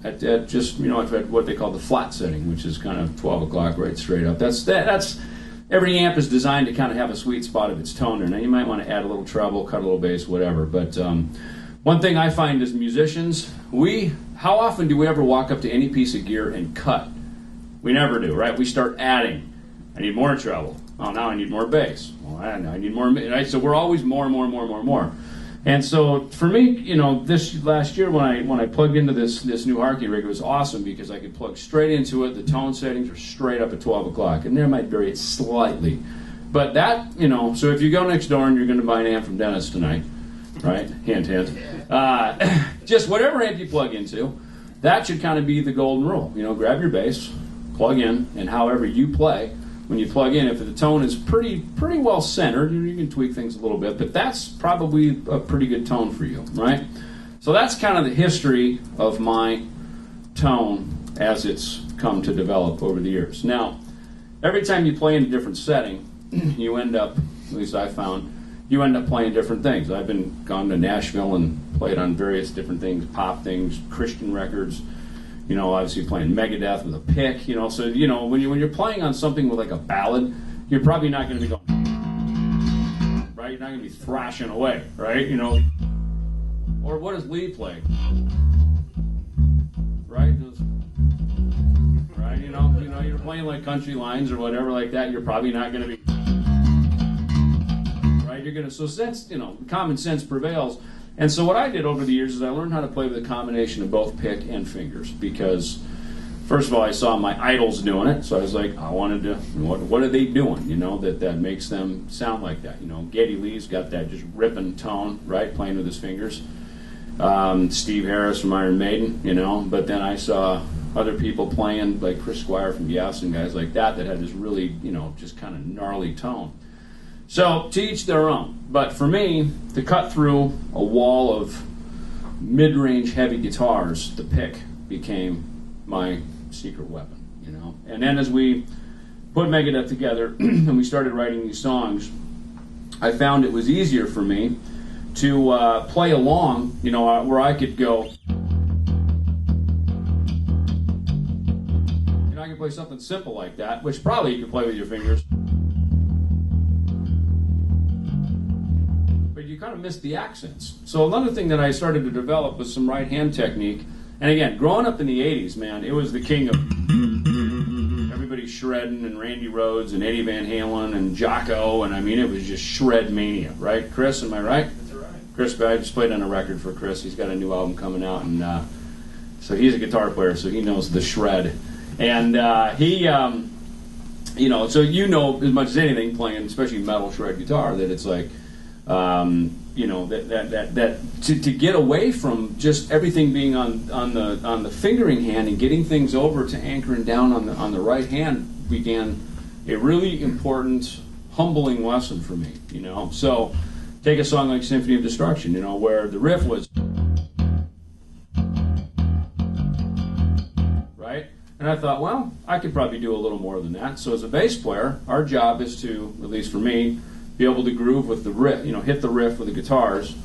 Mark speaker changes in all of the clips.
Speaker 1: at just, at what they call the flat setting, which is kind of 12 o'clock right straight up. That's every amp is designed to kind of have a sweet spot of its tone there. Now you might want to add a little treble, cut a little bass, whatever. But one thing I find as musicians, how often do we ever walk up to any piece of gear and cut? We never do, right? We start adding. I need more treble. Oh, now I need more bass. Well, I need more. Right? So we're always more. And so for me, this last year when I plugged into this new Harkey rig, it was awesome because I could plug straight into it. The tone settings are straight up at 12 o'clock, and there might vary it slightly. But that, so if you go next door and you're going to buy an amp from Dennis tonight, right? Hint, hint. Just whatever amp you plug into, that should kind of be the golden rule. Grab your bass, plug in, and however you play, when you plug in, if the tone is pretty well centered, you can tweak things a little bit, but that's probably a pretty good tone for you, right? So that's kind of the history of my tone as it's come to develop over the years. Now, every time you play in a different setting, you end up, at least I found, you end up playing different things. I've gone to Nashville and played on various different things, pop things, Christian records, obviously playing Megadeth with a pick, so, when you're playing on something with like a ballad, you're probably not going to be going, right? You're not going to be thrashing away, right? Or what does Lee play? Right? Right? You're playing like country lines or whatever like that, you're probably not going to be, right? So that's, common sense prevails. And so what I did over the years is I learned how to play with a combination of both pick and fingers because, first of all, I saw my idols doing it, so I was like, I wanted to, what are they doing, that makes them sound like that? Geddy Lee's got that just ripping tone, right, playing with his fingers. Steve Harris from Iron Maiden, but then I saw other people playing, like Chris Squire from Yes and guys like that had this really, just kind of gnarly tone. So, to each their own. But for me, to cut through a wall of mid-range heavy guitars, the pick became my secret weapon, And then as we put Megadeth together and we started writing these songs, I found it was easier for me to play along, where I could go, I could play something simple like that, which probably you could play with your fingers. You kind of missed the accents. So another thing that I started to develop was some right-hand technique. And again, growing up in the 80s, man, it was the king of everybody shredding and Randy Rhoads and Eddie Van Halen and Jocko, and it was just shred mania, right? Chris, am I right?
Speaker 2: That's right.
Speaker 1: Chris, I just played on a record for Chris. He's got a new album coming out, and so he's a guitar player, so he knows the shred. And he, so as much as anything playing, especially metal shred guitar, that it's like, to get away from just everything being on the fingering hand and getting things over to anchoring down on the right hand began a really important, humbling lesson for me. So take a song like Symphony of Destruction, where the riff was right, and I thought, well, I could probably do a little more than that. So as a bass player, our job is to, at least for me, be able to groove with the riff, hit the riff with the guitars.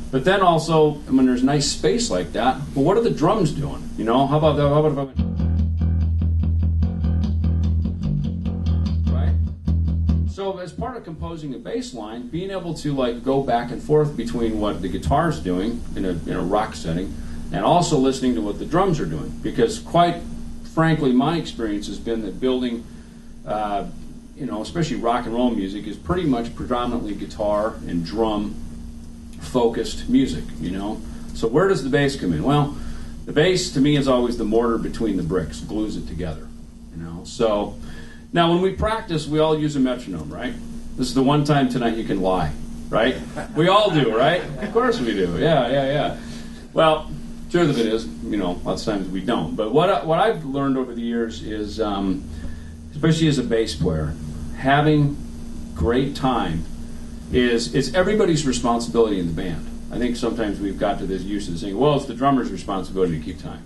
Speaker 1: But then also, when there's nice space like that, well, what are the drums doing? How about that? How about if I went, right? So as part of composing a bass line, being able to go back and forth between what the guitar's doing in a rock setting, and also listening to what the drums are doing, because quite frankly, my experience has been that building. Especially rock and roll music is pretty much predominantly guitar and drum focused music, So where does the bass come in? Well, the bass to me is always the mortar between the bricks, glues it together, So now when we practice, we all use a metronome, right? This is the one time tonight you can lie, right? We all do, right? Of course we do. Yeah. Well, truth of it is, lots of times we don't. But what I've learned over the years is, especially as a bass player, having great time is everybody's responsibility in the band. I think sometimes we've got to this use of saying, well, it's the drummer's responsibility to keep time,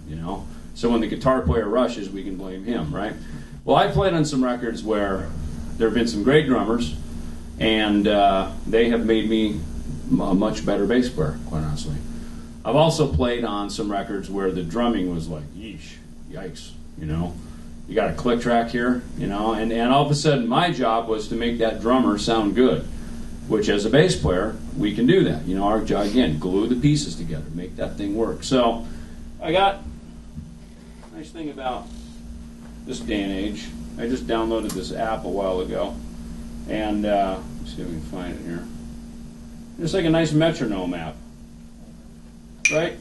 Speaker 1: So when the guitar player rushes, we can blame him, right? Well, I played on some records where there have been some great drummers, and they have made me a much better bass player, quite honestly. I've also played on some records where the drumming was like, yeesh, yikes, you know. You got a click track here, you know, and all of a sudden my job was to make that drummer sound good, which as a bass player, we can do that. You know, our job, again, glue the pieces together, make that thing work. So I got a nice thing about this day and age. I just downloaded this app a while ago, and let's see if we can find it here. Just like a nice metronome app, right?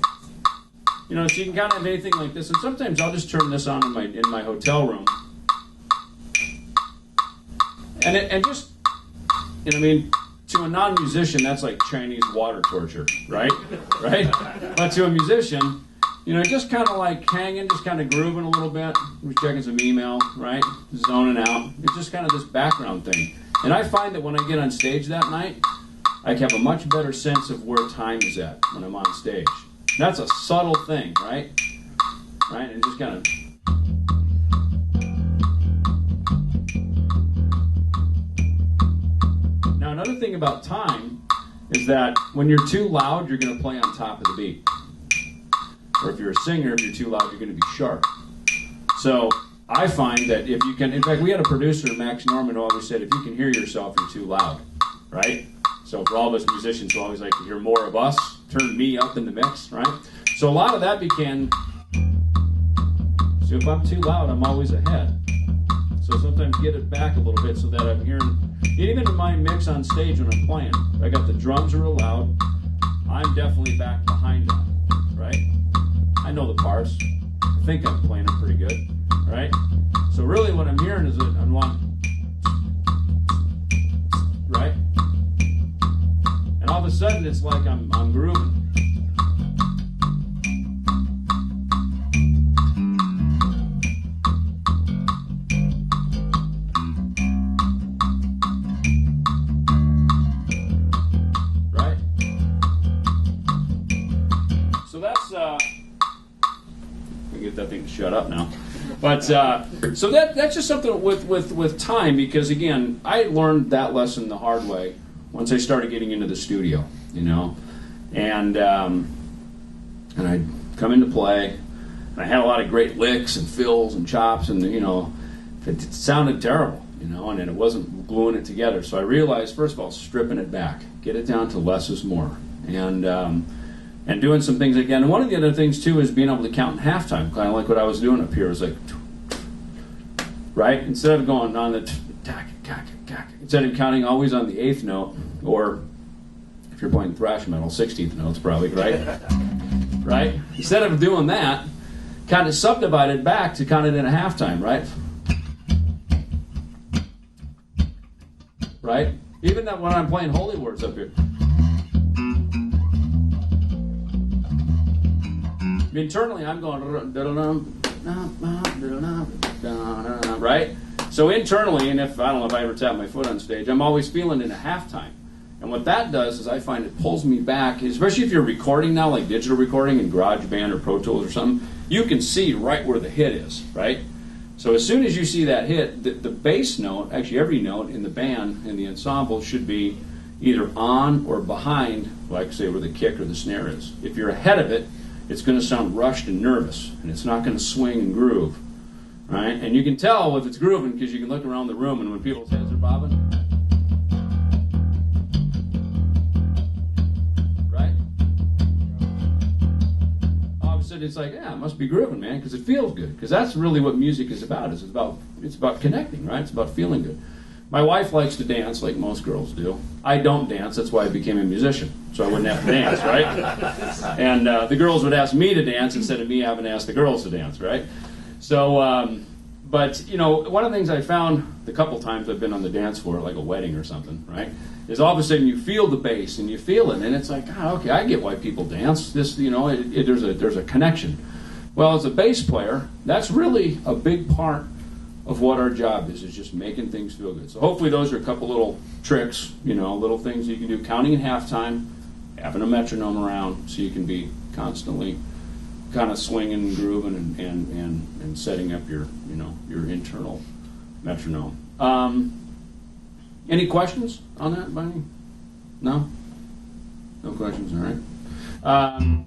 Speaker 1: You know, so you can kind of have anything like this, and sometimes I'll just turn this on in my hotel room, and just, you know, I mean, to a non-musician, that's like Chinese water torture, right? Right? But to a musician, you know, just kind of like hanging, just kind of grooving a little bit, just checking some email, right? Zoning out. It's just kind of this background thing. And I find that when I get on stage that night, I have a much better sense of where time is at when I'm on stage. That's a subtle thing, right? Right? And just kind of... Now, another thing about time is that when you're too loud, you're going to play on top of the beat. Or if you're a singer, if you're too loud, you're going to be sharp. So I find that if you can... In fact, we had a producer, Max Norman, who always said, if you can hear yourself, you're too loud, right? So for all of us musicians who always like to hear more of us, turn me up in the mix, right? So a lot of that became, so if I'm too loud, I'm always ahead. So sometimes get it back a little bit so that I'm hearing, even in my mix on stage when I'm playing, I got the drums real loud, I'm definitely back behind that, right? I know the parts, I think I'm playing them pretty good, right? So really what I'm hearing is that I'm one, right? And all of a sudden, it's like I'm grooving. Right? So that's, let me get that thing to shut up now. But, so that's just something with time, because again, I learned that lesson the hard way once I started getting into the studio, you know, and I'd come into play, and I had a lot of great licks and fills and chops, and you know, it sounded terrible, you know, and it wasn't gluing it together. So I realized, first of all, stripping it back, get it down to less is more, and doing some things again. And one of the other things too is being able to count in halftime, kind of like what I was doing up here. It was like, right, instead of going on the instead of counting always on the 8th note, or if you're playing thrash metal, 16th notes probably, right? Right? Instead of doing that, kind of subdivided back to count it in a halftime, right? Right? Even that when I'm playing holy words up here. Internally, I'm going, right? So internally, and if I don't know if I ever tap my foot on stage, I'm always feeling in a halftime. And what that does is I find it pulls me back, especially if you're recording now, like digital recording in GarageBand or Pro Tools or something, you can see right where the hit is, right? So as soon as you see that hit, the bass note, actually every note in the band, in the ensemble, should be either on or behind, like say where the kick or the snare is. If you're ahead of it, it's going to sound rushed and nervous, and it's not going to swing and groove. Right? And you can tell if it's grooving because you can look around the room, and when people's heads are bobbing, right? All of a sudden it's like, yeah, it must be grooving, man, because it feels good. Because that's really what music is about. It's about connecting, right? It's about feeling good. My wife likes to dance like most girls do. I don't dance. That's why I became a musician, so I wouldn't have to dance, right? And the girls would ask me to dance instead of me having to ask the girls to dance, right? So, but, you know, one of the things I found the couple times I've been on the dance floor, like a wedding or something, right, is all of a sudden you feel the bass and you feel it, and it's like, oh, okay, I get why people dance. This, you know, there's a connection. Well, as a bass player, that's really a big part of what our job is just making things feel good. So hopefully those are a couple little tricks, you know, little things you can do. Counting in halftime, having a metronome around so you can be constantly kind of swinging and grooving and setting up your, you know, your internal metronome. Any questions on that, Bunny? No? No questions, all right.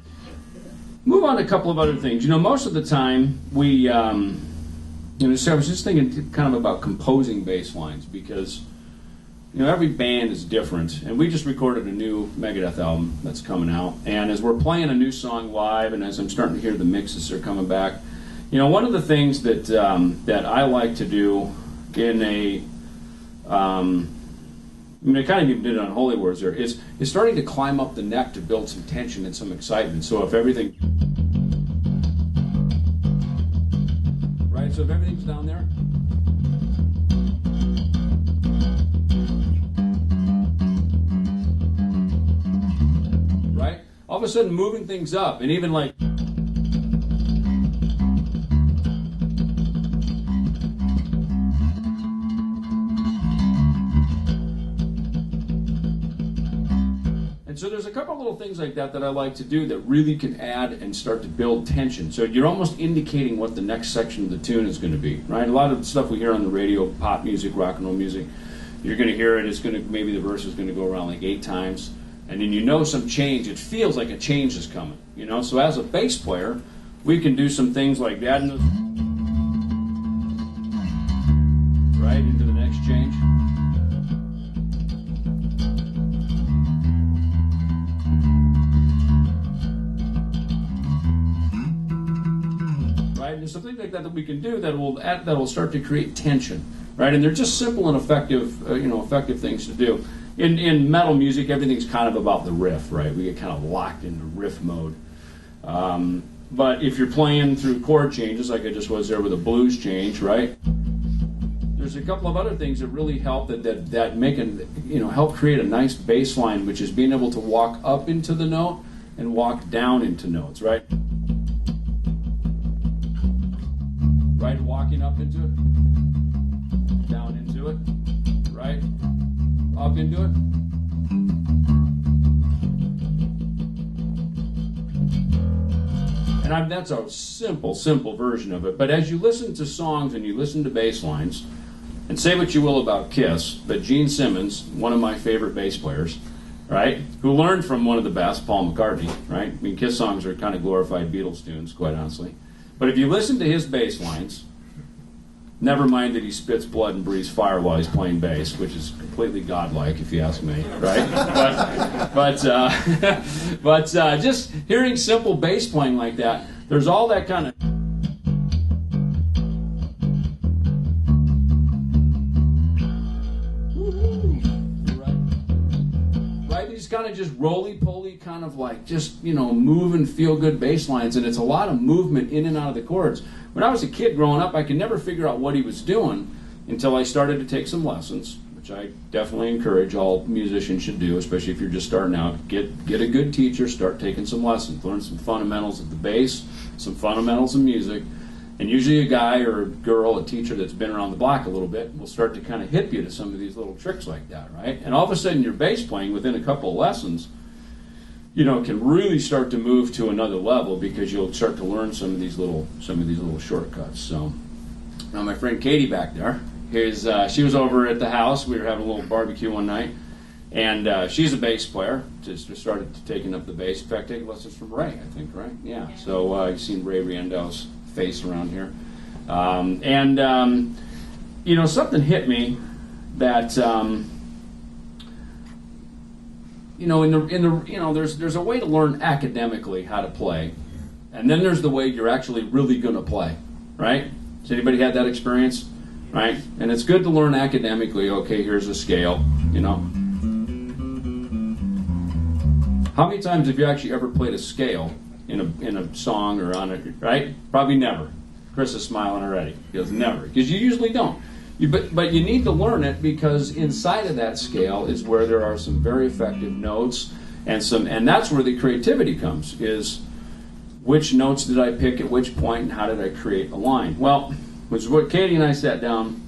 Speaker 1: Move on to a couple of other things. Most of the time so I was just thinking kind of about composing bass lines because, every band is different. And we just recorded a new Megadeth album that's coming out. And as we're playing a new song live and as I'm starting to hear the mixes are coming back, one of the things that I like to do in I kind of even did it on Holy Words there, is starting to climb up the neck to build some tension and some excitement. So if everything... Right, so if everything's down there... Right? All of a sudden moving things up, and even like... So there's a couple little things like that I like to do that really can add and start to build tension. So you're almost indicating what the next section of the tune is going to be, right? A lot of the stuff we hear on the radio, pop music, rock and roll music, you're going to hear it. It's going to maybe the verse is going to go around like 8 times, and then some change. It feels like a change is coming, So as a bass player, we can do some things like that, right into the next change. There's something like that we can do that'll start to create tension, right? And they're just simple and effective things to do. In metal music, everything's kind of about the riff, right? We get kind of locked into riff mode. But if you're playing through chord changes, like I just was there with a blues change, right? There's a couple of other things that really help that make help create a nice bass line, which is being able to walk up into the note and walk down into notes, right? Right, walking up into it, down into it, right, up into it. And that's a simple version of it. But as you listen to songs and you listen to bass lines, and say what you will about Kiss, but Gene Simmons, one of my favorite bass players, right, who learned from one of the best, Paul McCartney, right? I mean, Kiss songs are kind of glorified Beatles tunes, quite honestly. But if you listen to his bass lines, never mind that he spits blood and breathes fire while he's playing bass, which is completely godlike, if you ask me, right? But just hearing simple bass playing like that, there's all that kind of... These kind of just roly-poly kind of like just, move and feel good bass lines, and it's a lot of movement in and out of the chords. When I was a kid growing up, I could never figure out what he was doing until I started to take some lessons, which I definitely encourage all musicians should do, especially if you're just starting out. Get a good teacher, start taking some lessons, learn some fundamentals of the bass, some fundamentals of music, and usually a guy or a girl, a teacher that's been around the block a little bit, will start to kind of hip you to some of these little tricks like that, right? And all of a sudden your bass playing within a couple of lessons, can really start to move to another level because you'll start to learn some of these little shortcuts. So now my friend Katie back there, she was over at the house. We were having a little barbecue one night, and she's a bass player. Just started taking up the bass. In fact, taking lessons from Ray, I think, right? Yeah. So you've seen Ray Riendel's face around here, something hit me that there's a way to learn academically how to play, and then there's the way you're actually really going to play, right? Has anybody had that experience, right? And it's good to learn academically. Okay, here's a scale, How many times have you actually ever played a scale in a song or on it, right? Probably never. Chris is smiling already. He goes, never, because you usually don't. But you need to learn it because inside of that scale is where there are some very effective notes and that's where the creativity comes, is which notes did I pick at which point and how did I create a line? Well, which is what Katie and I sat down.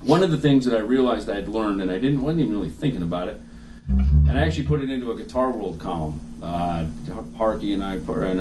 Speaker 1: One of the things that I realized I had learned, and I wasn't even really thinking about it, and I actually put it into a Guitar World column. Harky and I